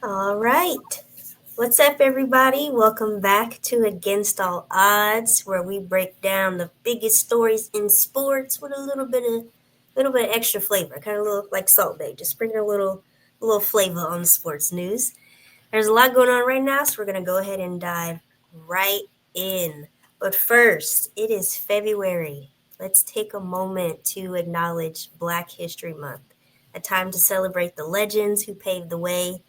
All right. What's up, everybody? Welcome back to Against All Odds, where we break down the biggest stories in sports with a little bit of extra flavor, kind of little like Salt Bay, just bringing a little flavor on the sports news. There's a lot going on right now, so we're gonna go ahead and dive right in. But first, it is February. Let's take a moment to acknowledge Black History Month, a time to celebrate the legends who paved the way.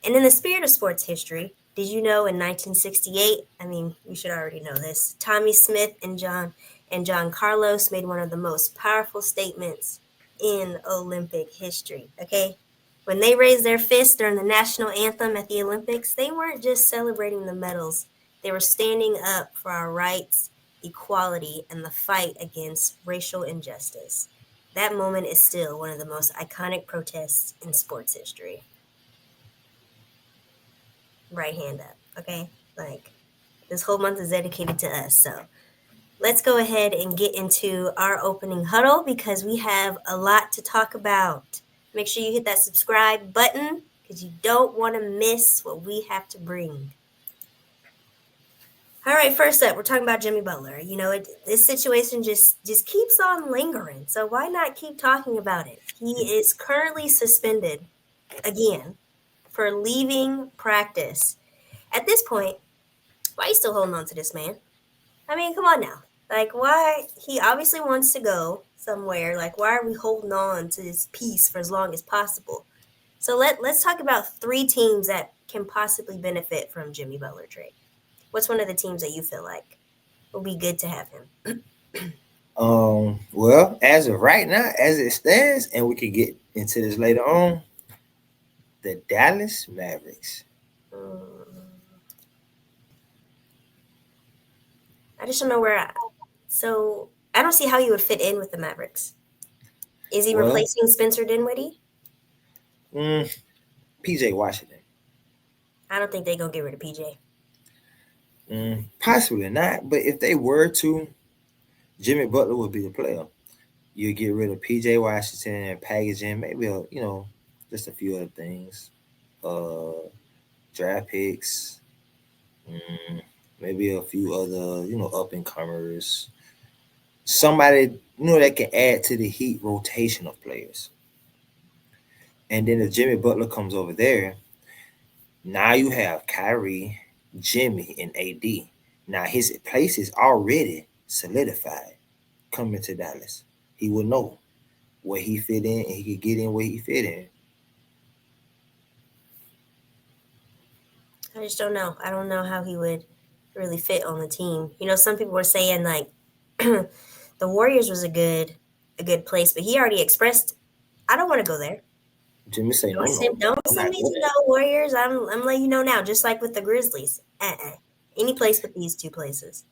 And in the spirit of sports history, did you know in 1968, I mean, you should already know this, Tommy Smith and John Carlos made one of the most powerful statements in Olympic history, okay? When they raised their fists during the national anthem at the Olympics, they weren't just celebrating the medals. They were standing up for our rights, equality, and the fight against racial injustice. That moment is still one of the most iconic protests in sports history. Right hand up, okay? Like, this whole month is dedicated to us. So let's go ahead and get into our opening huddle because we have a lot to talk about. Make sure you hit that subscribe button because you don't want to miss what we have to bring. All right, first up, we're talking about Jimmy Butler. This situation just keeps on lingering. So why not keep talking about it? He is currently suspended again for leaving practice. At this point, why are you still holding on to this man? I mean, come on now. Like, why? He obviously wants to go somewhere. Like, why are we holding on to this piece for as long as possible? So let's talk about three teams that can possibly benefit from Jimmy Butler trade. What's one of the teams that you feel like will be good to have him? Well, as of right now, as it stands, and we can get into this later on, the Dallas Mavericks. Mm, I just don't know where. So I don't see how he would fit in with the Mavericks. Is he Well, replacing Spencer Dinwiddie? mm, PJ Washington. I don't think they're gonna get rid of PJ. Possibly not, but if they were to, Jimmy Butler would be the player. You get rid of PJ Washington and package in maybe just a few other things, uh, draft picks, mm, maybe a few other up and comers, somebody that can add to the Heat rotation of players. And then if Jimmy Butler comes over there, now you have Kyrie, Jimmy, and AD. Now his place is already solidified coming to Dallas. He will know where he fit in and he could get in where he fit in. I just don't know. I don't know how he would really fit on the team. Some people were saying like the Warriors was a good place, but he already expressed I don't want to go there. Jimmy say, no, Don't no, send don't I'm send not me doing to no Warriors. I'm letting you know now, just like with the Grizzlies. Any place but these two places.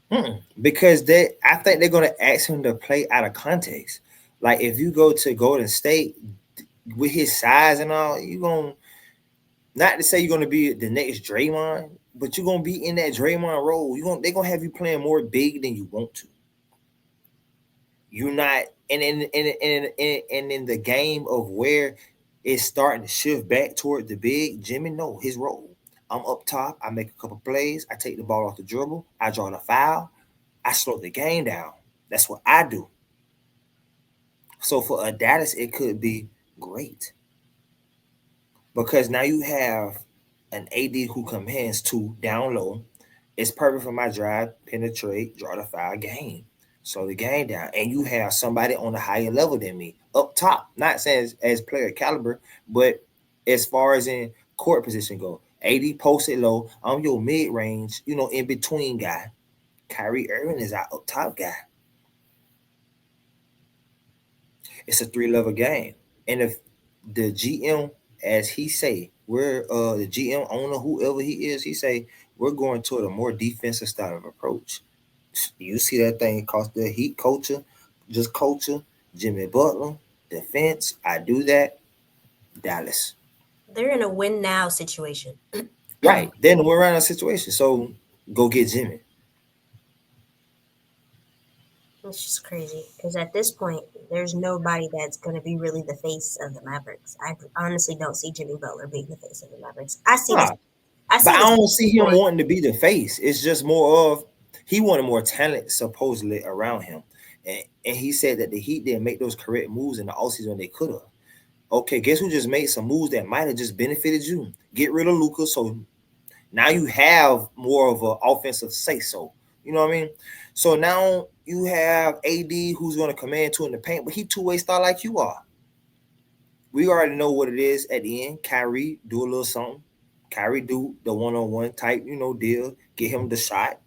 that. Because I think they're gonna ask him to play out of context. Like if you go to Golden State with his size and all, you gonna not to say you're gonna be the next Draymond, but you're gonna be in that Draymond role. They're gonna have you playing more big than you want to. You're not, and in the game of where it's starting to shift back toward the big, Jimmy know his role. I'm up top. I make a couple plays. I take the ball off the dribble. I draw the foul. I slow the game down. That's what I do. So for a Dallas, it could be great because now you have an AD who commands two down low. It's perfect for my drive, penetrate, draw the foul game. Slow the game down. And you have somebody on a higher level than me up top. Not saying as player caliber, but as far as in court position go. AD posted low. I'm your mid range, in between guy. Kyrie Irving is our up top guy. It's a three-level game. And if the GM, as he say, we're the GM owner, whoever he is, he say we're going toward a more defensive style of approach. You see that thing cost the Heat culture, just culture. Jimmy Butler, defense. I do that. Dallas. They're in a win now situation. Right. Then we're in a situation. So go get Jimmy. It's just crazy because at this point, there's nobody that's going to be really the face of the Mavericks. I honestly don't see Jimmy Butler being the face of the Mavericks. I see this. Nah, I but see I this don't see him going. wanting to be the face. It's just more of he wanted more talent supposedly around him. And he said that the Heat didn't make those correct moves in the offseason when they could have. Okay, guess who just made some moves that might have just benefited you? Get rid of Luca, so now you have more of an offensive say so. You know what I mean? So now you have AD who's going to command two in the paint, but he two-way star like you are. We already know what it is at the end. Kyrie do a little something. Kyrie do the one-on-one type, deal. Get him the shot.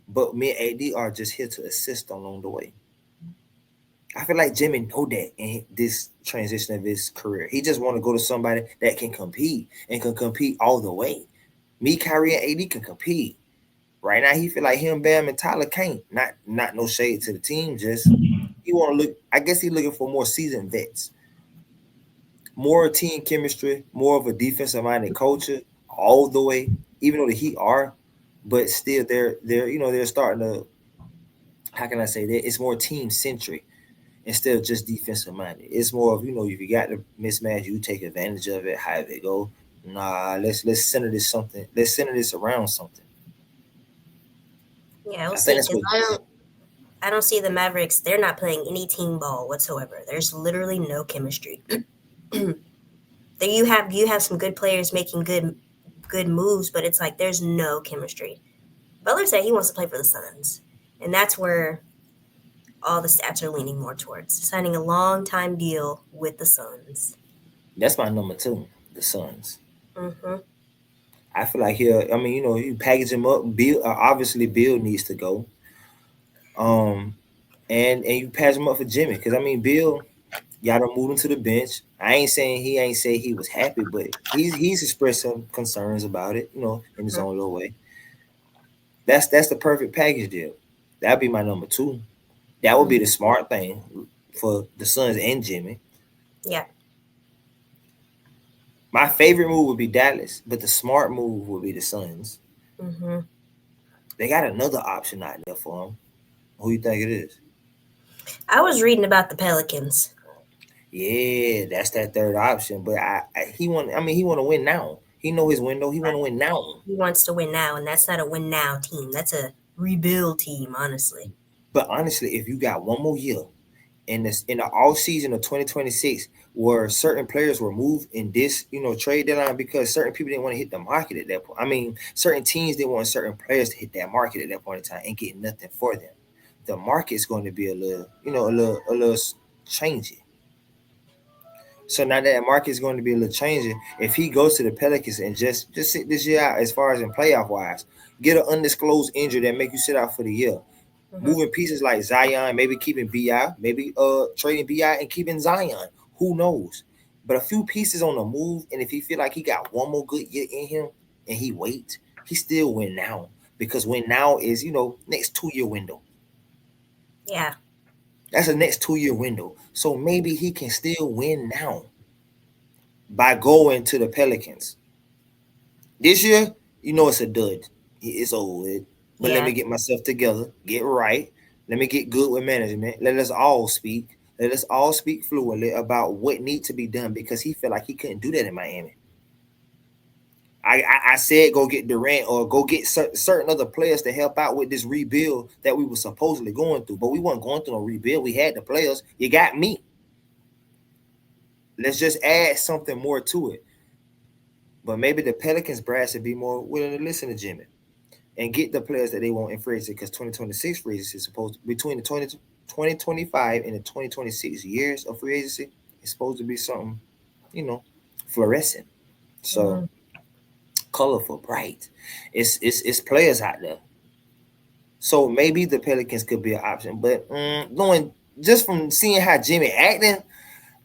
But me and AD are just here to assist along the way. I feel like Jimmy know that in this transition of his career. He just want to go to somebody that can compete and can compete all the way. Me, Kyrie, and AD can compete. Right now, he feel like him, Bam, and Tyler can't. Not no shade to the team. Just he want to look. I guess he looking for more seasoned vets, more team chemistry, more of a defensive minded culture all the way. Even though the Heat are, but still they're starting to. How can I say that? It's more team centric instead of just defensive minded. It's more of if you got the mismatch, you take advantage of it. However it go. Nah, let's center this something. Let's center this around something. Yeah, we'll I think see. that's Because what. I don't see the Mavericks. They're not playing any team ball whatsoever. There's literally no chemistry. There you have some good players making good moves, but it's like there's no chemistry. Butler said he wants to play for the Suns, and that's where all the stats are leaning more towards signing a long time deal with the Suns. That's my number two, the Suns. Hmm. I feel like here. I mean, you package him up. Bill, obviously, Bill needs to go. Um, and you patch him up for Jimmy because I mean, Bill, y'all don't move him to the bench. I ain't saying he ain't say he was happy, but he's expressed some concerns about it, in his own little way. That's the perfect package deal. That'd be my number two. That would be Hmm. the smart thing for the Suns and Jimmy. Yeah. My favorite move would be Dallas, but the smart move would be the Suns. Hmm. They got another option out there for them. Who you think it is? I was reading about the Pelicans. Yeah, that's that third option. But he want. I mean, he want to win now. He know his window. He want to win now. He wants to win now, and that's not a win now team. That's a rebuild team, honestly. But honestly, if you got one more year in the off season of 2026, where certain players were moved in this trade deadline because certain people didn't want to hit the market at that point. I mean, certain teams didn't want certain players to hit that market at that point in time and get nothing for them. The market's going to be a little changing. So now that market is going to be a little changing. If he goes to the Pelicans and just sit this year out as far as in playoff wise, get an undisclosed injury that make you sit out for the year. Hmm. Moving pieces like Zion, maybe keeping Bi, maybe trading Bi and keeping Zion. Who knows? But a few pieces on the move, and if he feel like he got one more good year in him and he waits, he still win now because win now is next 2 year window. Yeah. That's a next 2 year window. So maybe he can still win now by going to the Pelicans. This year, it's a dud. It's over with. But let Yeah. me get myself together, get right. Let me get good with management. Let us all speak. Let us all speak fluently about what needs to be done because he felt like he couldn't do that in Miami. I said go get Durant or go get certain other players to help out with this rebuild that we were supposedly going through. But we weren't going through no rebuild. We had the players. You got me. Let's just add something more to it. But maybe the Pelicans brass should be more willing to listen to Jimmy and get the players that they want in free agency because 2026 free agency is supposed to between the 2025 and the 2026 years of free agency is supposed to be something, you know, fluorescent. So Hmm. colorful, bright. It's players out there. So maybe the Pelicans could be an option. But knowing just from seeing how Jimmy acting,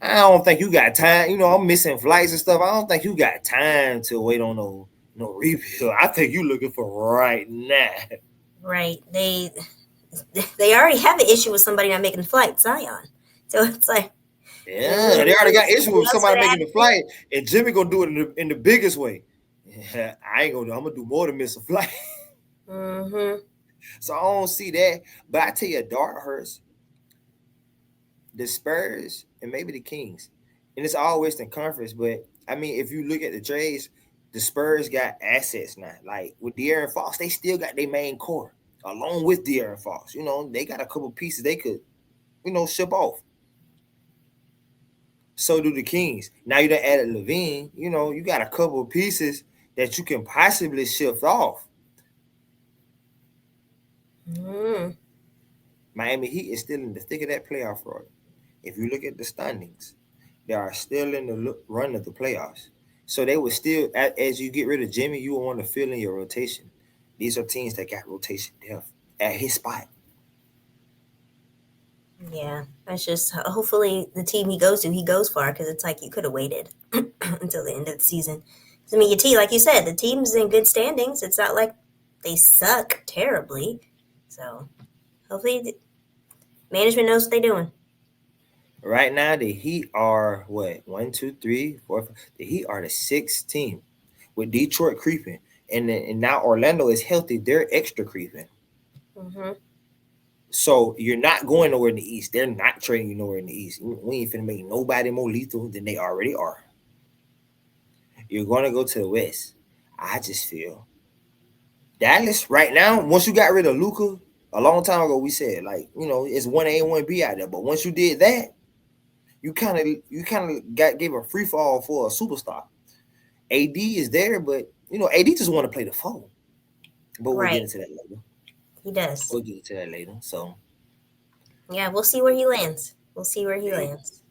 I don't think you got time. I'm missing flights and stuff. I don't think you got time to wait on no rebuild. I think you looking for right now. Right. They already have an issue with somebody not making the flight, Zion. So it's like they're Yeah, really they already waiting got for issue somebody with else for somebody that making the to flight, and Jimmy gonna do it in the biggest way. Yeah, I ain't gonna do. I'm gonna do more than miss a flight. happen. Hmm. So I don't see that. But I tell you, a dart hurts the Spurs and maybe the Kings, and it's all Western Conference. But I mean, if you look at the trades, the Spurs got assets now. Like with De'Aaron Fox, they still got their main core along with De'Aaron Fox. You know, they got a couple pieces they could, ship off. So do the Kings. Now you done added Levine. You know, you got a couple of pieces that you can possibly shift off. Mm. Miami Heat is still in the thick of that playoff run. If you look at the standings, they are still in the run of the playoffs. So they would still, as you get rid of Jimmy, you will want to fill in your rotation. These are teams that got rotation depth at his spot. Yeah, that's just hopefully the team he goes to, he goes far because it's like you could have waited until the end of the season. 'Cause, I mean, your team, like you said, the team's in good standings. It's not like they suck terribly. So hopefully, the management knows what they're doing. Right now, the Heat are what? One, two, three, four, five. The Heat are the sixth team with Detroit creeping. And now Orlando is healthy. They're extra creeping. Hmm. So you're not going nowhere in the East. They're not trading you nowhere in the East. We ain't finna make nobody more lethal than they already are. You're going to go to the West. I just feel Dallas right now. Once you got rid of Luca a long time ago, we said like it's 1A and 1B out there. But once you did that, you kind of got gave a free fall for a superstar. AD is there, but AD just want to play the four. But we'll get Right, into that later. he does. We'll get into that later. So Yeah, we'll see where he lands. We'll see where he yeah. lands.